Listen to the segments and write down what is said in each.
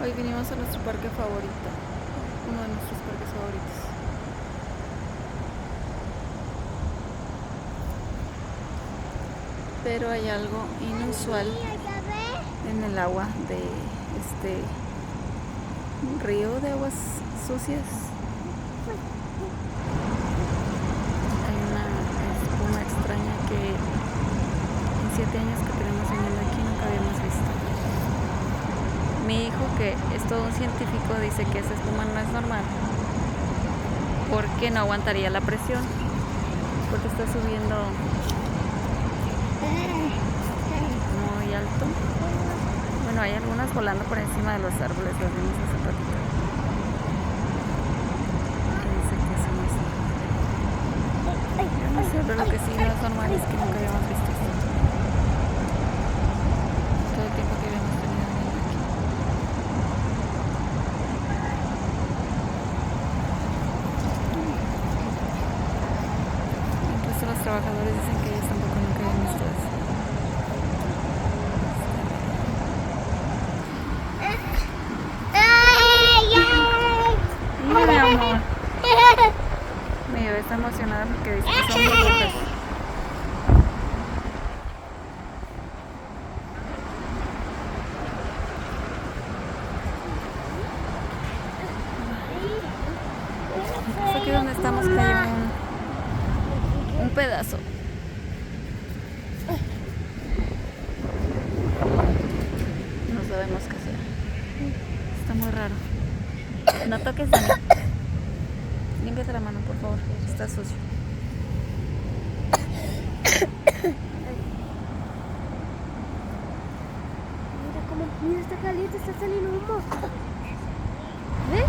Hoy vinimos a nuestro parque favorito, uno de nuestros parques favoritos. Pero hay algo inusual en el agua de este río de aguas sucias. Hay una espuma extraña que en 7 años que tenemos viviendo aquí nunca habíamos visto. Mi hijo, que es todo un científico, dice que esa espuma no es normal porque no aguantaría la presión, porque está subiendo muy alto. Bueno, hay algunas volando por encima de los árboles, las vimos hace ratito. Y dice que eso no es normal. Yo no sé, pero lo que sí no es normal es que nunca habíamos visto esto. Todo el tiempo que habíamos tenido viviendo aquí. Incluso los trabajadores dicen que ellos tampoco nunca habían visto eso. Mira, mi amor. Mi bebé está emocionada porque dice que son burbujas. Incluso aquí donde estamos cayó un pedazo. No sabemos qué sea. Está muy raro. No toques, Dani. Límpiate la mano, por favor. Está sucio. Mira, está caliente, está saliendo humo. ¿Ves?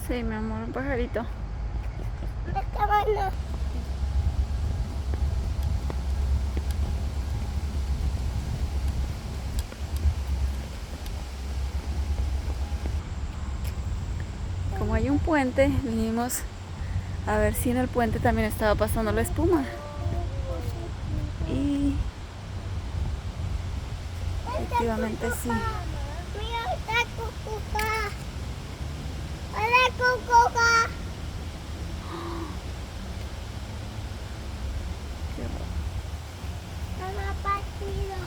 Sí, mi amor, un pajarito. Como hay un puente, vinimos a ver si en el puente también estaba pasando la espuma. Y efectivamente sí. Mira, está cucuca. Hola, cucuca. Qué horror. Mamá, partido.